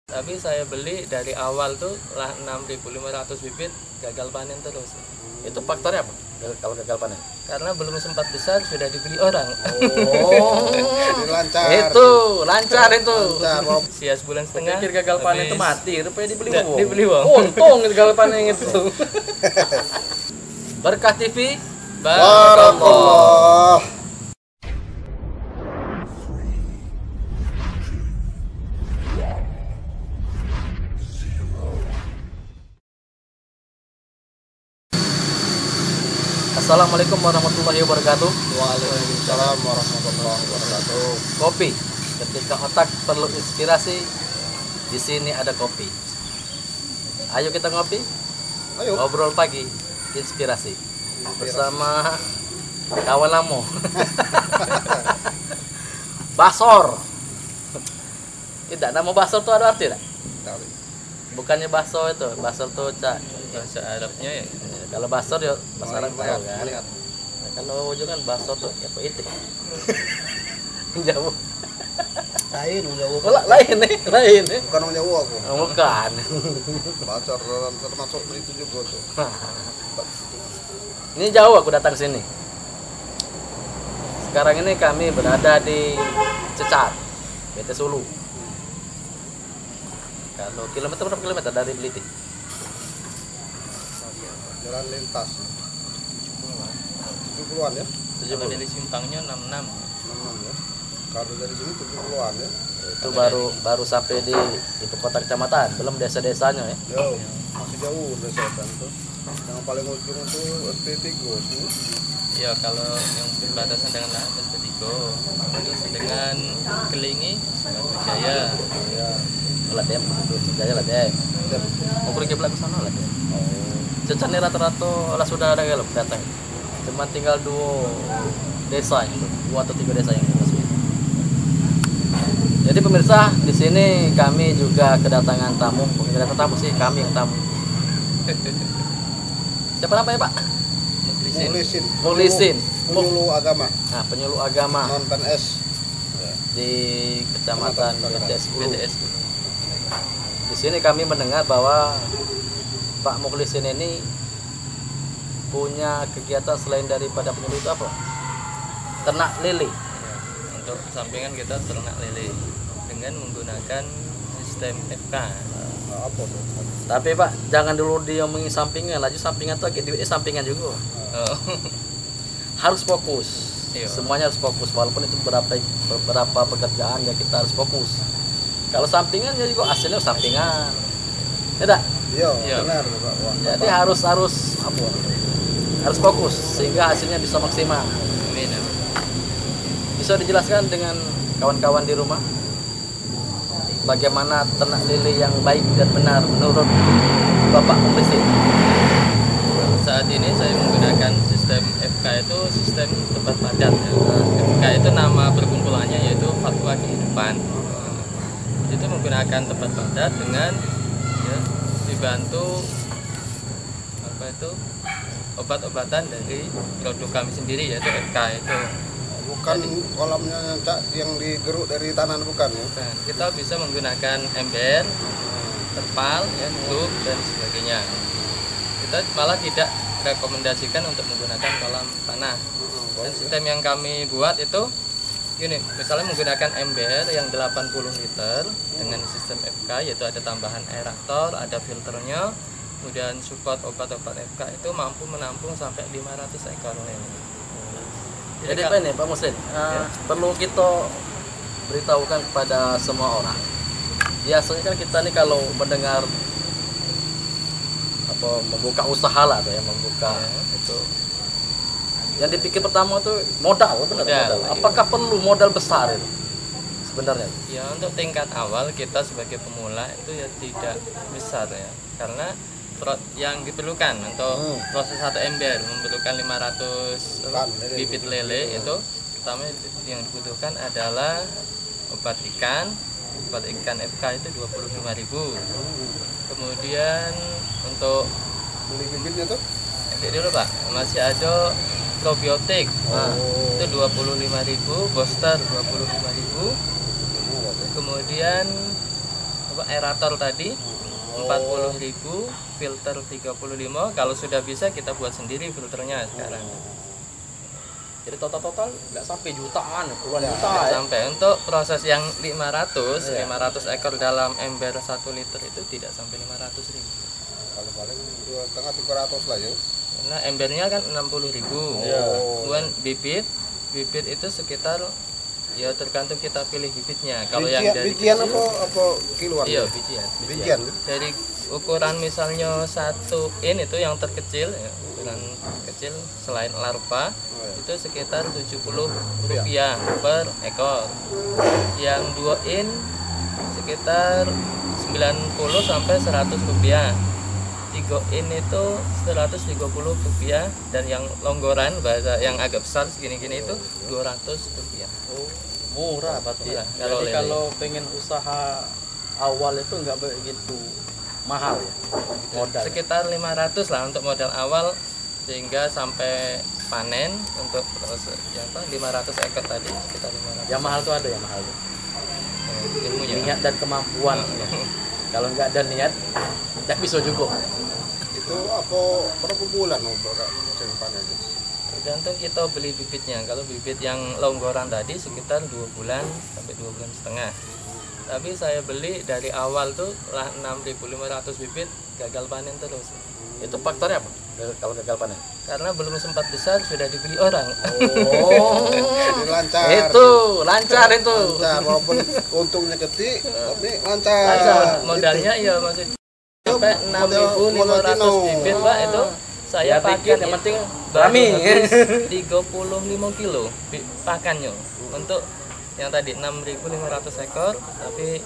Tapi saya beli dari awal tuh lah 6.500 bibit, gagal panen terus. Itu faktornya apa? Kalau gagal panen? Karena belum sempat besar sudah dibeli orang. Oh, lancar. itu lancar itu. Lancar. Sia sebulan setengah. Pikir gagal panen itu habis- mati, rupanya dibeli Nggak, wong. dibeli wong. Untung gagal panen itu. Berkah TV. Barakallah. Assalamualaikum warahmatullahi wabarakatuh. Waalaikumsalam warahmatullahi wabarakatuh. Kopi. Ketika otak perlu inspirasi, di sini ada kopi. Ayo kita ngopi, Ayo. ngobrol pagi, inspirasi bersama kawan lamo. Basor. Tidak, nama basor itu ada arti tidak? Bukannya baso itu, basor itu cak. Bahasa Arabnya ya. Kalau basor ya bahasa Arab tahu kan. Melihat. Nah, kalau ujung kan basor tuh ya apa itu? Jauh. Lain jauh. Lain nih. Bukan orang Jawa aku. Oh, bukan. Bacor termasuk itu juga tuh. Ini jauh aku datang sini. Sekarang ini kami berada di Cecar, BT Sulu. Kalau kilometer berapa kilometer dari Beliti? Jalan lintas. 70-an ya? Kalau dari simpangnya 66. 66 ya. Kalau dari sini 70-an ya. Itu baru sampai di ibu kota kecamatan, belum desa-desanya ya. Jauh. Masih jauh dari selatan tuh. Yang paling ujung itu ST3 sih. Ya kalau yang berbatasan dengan SP3, berbatasan dengan Kelingi, Jaya. Ya. Lah dem, Jaya lah dem. Mau pergi belakang sana lah dem. Cecar ini rata-rata lah sudah ada kalau datang. Cuma tinggal 2 desa itu, 2 atau 3 desa yang masuk. Jadi pemirsa, di sini kami juga kedatangan tamu. Bukan kedatangan tamu sih, kami yang tamu. Siapa namanya Pak? Muklisin. Mulisin. Mulisin. Penyuluh agama. Nah, penyuluh agama Non PNS. di kecamatan BTS 10. BTS. Di sini kami mendengar bahwa Pak Mukhlisin ini punya kegiatan selain daripada penyuluh itu apa? Ternak lele. Untuk sampingan kita ternak lele dengan menggunakan sistem FK. Nah, apa tuh? Tapi Pak, jangan dulu diomongin sampingan, laju sampingan tuh sampingan juga. Oh. Harus fokus. Iya. Semuanya harus fokus, walaupun itu beberapa pekerjaan ya kita harus fokus. Kalau sampingan ya juga hasilnya sampingan. Tidak. Iya, Iya. benar Pak. Wah, Jadi Bapak. harus fokus sehingga hasilnya bisa maksimal. Amin. Bisa dijelaskan dengan kawan-kawan di rumah bagaimana ternak lele yang baik dan benar menurut Bapak Mukhlisin? Saat ini saya menggunakan sistem FK itu sistem tempat padat ya. FK itu nama perkumpulannya yaitu Fatwa Kehidupan. Itu menggunakan tempat padat dengan ya, dibantu apa itu obat-obatan dari produk kami sendiri yaitu FK itu. Bukan kolamnya yang digeruk dari tanah bukan ya? Dan kita bisa menggunakan ember, terpal, ya, truk dan sebagainya. Kita malah tidak rekomendasikan untuk menggunakan kolam tanah. Dan sistem yang kami buat itu gini, misalnya menggunakan ember yang 80 liter dengan sistem FK, yaitu ada tambahan aerator, ada filternya, kemudian support obat-obat FK itu mampu menampung sampai 500 ekor lele. Jadi apa ini Pak Mukhlisin? Perlu kita beritahukan kepada semua orang. Biasanya kan kita nih kalau mendengar apa membuka usaha lah atau ya membuka itu yang dipikir pertama tuh modal, benar modal. Modal. Apakah perlu modal besar itu sebenarnya? Ya untuk tingkat awal kita sebagai pemula itu ya tidak besar ya, karena yang diperlukan untuk proses satu ember memerlukan 500 bibit lele itu pertama yang dibutuhkan adalah obat ikan FK itu 25.000. Kemudian untuk Beli bibitnya tuh? nanti dulu Pak, masih ada probiotik. Nah, itu 25.000, booster 25.000. Kemudian aerator tadi 40.000, filter 35. Kalau sudah bisa kita buat sendiri filternya sekarang. Jadi total nggak sampai jutaan, puluhan juta Nggak ya. sampai. Untuk proses yang 500 ekor dalam ember 1 liter itu tidak sampai 500.000. Paling 2,5-300 lah ya. Karena embernya kan 60.000. Iya. Kemudian bibit itu sekitar ya tergantung kita pilih bibitnya. Kalau yang dari bijian kecil, apa kiloan? iya bijian. Bijian. Dari ukuran misalnya 1 in itu yang terkecil ya, ukuran kecil selain larva itu sekitar Rp70 per ekor. Yang 2 in sekitar 90 sampai Rp100. 3 in itu Rp150 dan yang longgoran bahasa yang agak besar segini-gini itu Rp200. Murah Pak. Iya, Jadi lele. kalau pengen usaha awal itu nggak begitu mahal ya modal. Sekitar 500 lah untuk modal awal sehingga sampai panen untuk proses yang 500 ekor tadi sekitar 500. Yang mahal tuh ada yang mahal tuh. Ilmunya. Niat dan kemampuan. Kalau nggak ada niat, nggak bisa juga. Itu apa berapa bulan untuk musim panen itu? Tergantung kita beli bibitnya. Kalau bibit yang longgoran tadi sekitar 2 bulan sampai 2 bulan setengah. Tapi saya beli dari awal tuh lah 6.500 bibit gagal panen terus. Itu faktornya apa? Kalau gagal panen? Karena belum sempat besar sudah dibeli orang. Oh, Jadi lancar. itu lancar itu. Lancar walaupun untungnya kecil tapi lancar. Lancar. Modalnya ya masih sampai modal 6.500 bibit Pak itu saya Ya, pakai tiket, yang penting baru rame. habis 35 kilo pakannya untuk yang tadi 6.500 ekor tapi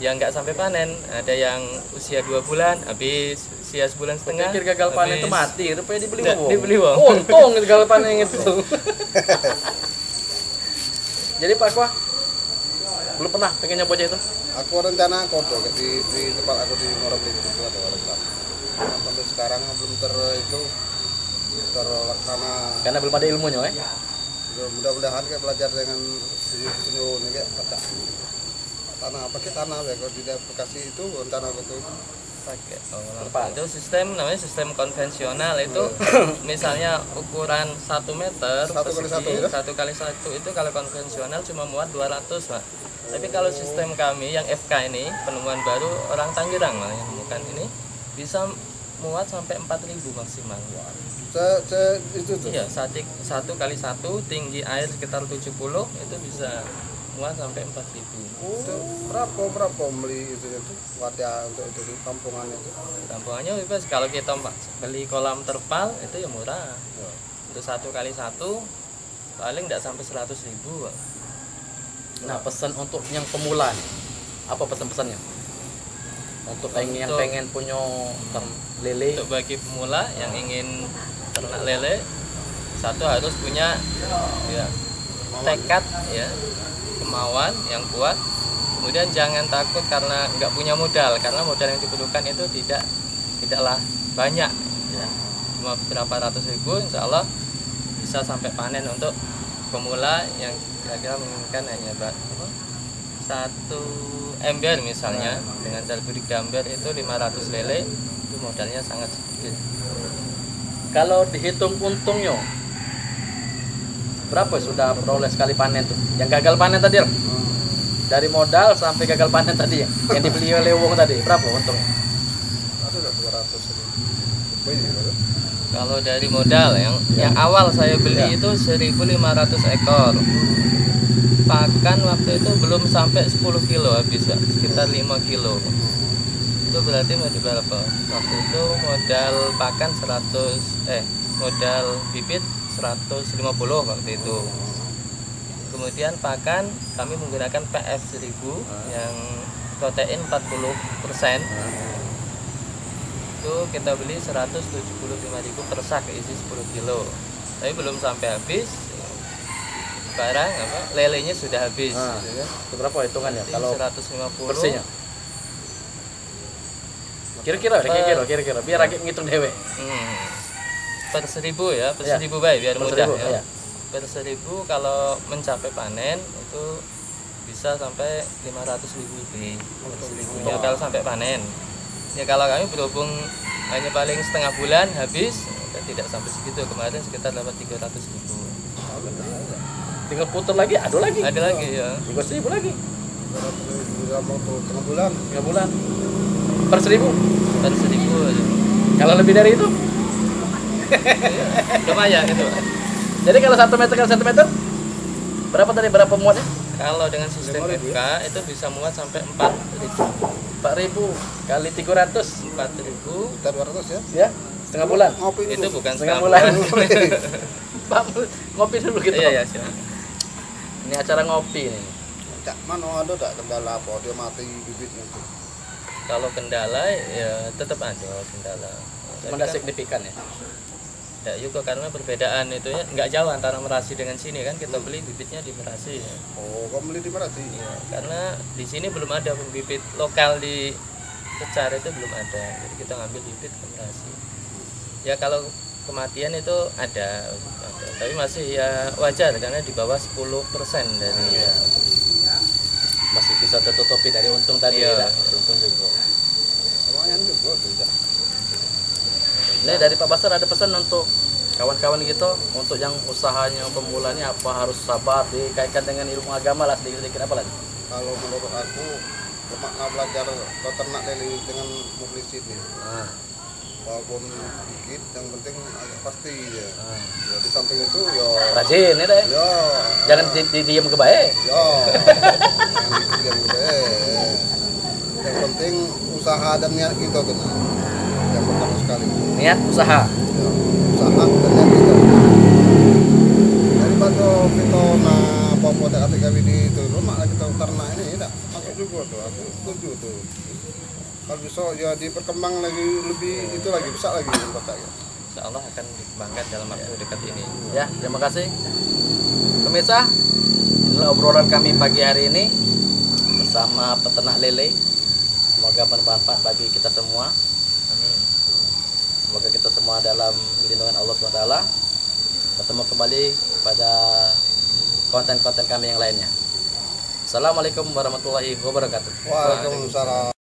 yang nggak sampai panen. Ada yang usia 2 bulan habis, usia sebulan setengah Pikir gagal panen itu habis. mati, rupanya dibeli Nggak, wong. dibeli wong. Untung gagal panen itu. Jadi Pak Kwa, belum pernah pengen nyoba aja itu? Aku rencana kodok di tempat aku di Morobeli itu ada orang. Sampai sekarang belum terlaksana. Karena belum ada ilmunya ya. Mudah-mudahan kayak belajar dengan sini kayak tanah apa sih tanah ya kalau di Bekasi itu rencana aku tuh. Pakai Terpal. itu sistem namanya sistem konvensional itu misalnya ukuran 1 meter 1 kali 1 persegi, ya? 1 kali 1 itu kalau konvensional cuma muat 200 Pak. Tapi kalau sistem kami yang FK ini penemuan baru orang Tangerang malah yang menemukan ini bisa muat sampai 4.000 maksimal. Itu tuh. Iya, 1 kali 1 tinggi air sekitar 70 itu bisa muat sampai 4.000. Itu berapa beli itu wadah untuk itu kampungan itu? Tampungannya bebas kalau kita beli kolam terpal itu ya murah. Untuk 1 kali 1 paling tidak sampai 100.000 Pak. Nah, pesan untuk yang pemula nih, apa pesan-pesannya? Untuk yang Untuk- pengen punya lele, Untuk bagi pemula yang ingin ternak lele, satu harus punya ya, tekad ya, kemauan yang kuat. Kemudian jangan takut karena nggak punya modal, karena modal yang diperlukan itu tidaklah banyak ya. Cuma berapa ratus ribu insya Allah bisa sampai panen untuk pemula yang kira-kira menginginkan hanya satu ember misalnya dengan cara budidaya ember itu 500 lele itu modalnya sangat sedikit. kalau dihitung untungnya berapa sudah peroleh sekali panen tuh? Yang gagal panen tadi loh. Dari modal sampai gagal panen tadi ya, yang dibeli oleh wong tadi, berapa untungnya? Ada nggak 200 ini? Banyak kan? Kalau dari modal yang awal saya beli itu 1.500 ekor. Pakan waktu itu belum sampai 10 kilo habis Pak, sekitar 5 kilo. Itu berarti mau berapa? Waktu itu modal pakan modal bibit 150 waktu itu. Kemudian pakan kami menggunakan PF 1000 yang protein 40%. Itu kita beli 175.000 per sak isi 10 kilo. Tapi belum sampai habis. Sekarang lelenya sudah habis. Gitu kan. Itu berapa hitungannya? Jadi Kalau 150 bersihnya? Kira-kira biar rakyat ngitung dewe. Per 1.000 ya, per Ya. 1.000 baik biar Per mudah 1.000, ya. ya. Per 1.000 kalau mencapai panen itu bisa sampai 500.000 lebih ya kalau sampai panen. Ya kalau kami berhubung hanya paling setengah bulan habis, tidak sampai segitu. Kemarin sekitar dapat 300.000. Tinggal putar lagi, ada lagi Ya. 3.000 lagi. 300.000 dalam waktu tengah bulan. 3 bulan per 1.000. Per 1.000 aja. Kalau lebih dari itu, Lumayan gitu. jadi kalau 1 meter kali 1 meter, berapa tadi, berapa muatnya? Kalau dengan sistem 5.000 FK itu bisa muat sampai 4.000. 4.000 kali 300, 4.000 Kita 200 ya. ya, setengah bulan. Ngopi itu dulu. bukan Setengah setengah bulan. bulan. Pak, ngopi dulu gitu. Iya, silakan. Ini acara ngopi nih. Cak mana ada tak kendala apa dia mati bibitnya itu. Kalau kendala ya tetap ada kendala. Cuma nggak signifikan ya. Ya juga karena perbedaan itu ya nggak jauh antara Merasi dengan sini kan, kita beli bibitnya di Merasi ya. Oh, kamu beli di mana sih? Iya, karena di sini belum ada pembibit lokal di Cecar itu belum ada. Jadi kita ngambil bibit ke Merasi. Ya kalau kematian itu ada. Tapi masih ya wajar karena di bawah 10% dari Iya. Masih bisa tertutupi dari untung tadi Iya. ya. Untung juga. Lumayan juga tidak. Ini dari Pak Basar ada pesan untuk kawan-kawan gitu, untuk yang usahanya pemulanya apa, harus sabar, dikaitkan dengan ilmu agama lah, sedikit-sedikit apa lagi? Kalau menurut aku lemaklah belajar peternak dari dengan publis ini. Nah, Walaupun dikit, yang penting agak pasti ya. nah. Ya di samping itu ya. Rajin ya deh. Ya. Jangan diam ke baik. Ya. Yang dikit yang gede. Yang penting usaha dan niat kita benar. Yang pertama sekali. Niat usaha. Ya, usaha dan niat kita. Daripada kita apa-apa tak kata kami di itu rumah kita ternak ini tidak masuk juga tuh. Aku setuju tuh. Kalau bisa ya diperkembang lagi lebih itu lagi besar lagi kota ya. Insya Allah akan dikembangkan dalam waktu dekat ini. Ya, terima kasih. Pemirsa, inilah obrolan kami pagi hari ini bersama peternak lele. Semoga bermanfaat bagi kita semua. Amin. Semoga kita semua dalam lindungan Allah SWT. Bertemu kembali pada konten-konten kami yang lainnya. Assalamualaikum warahmatullahi wabarakatuh. Waalaikumsalam.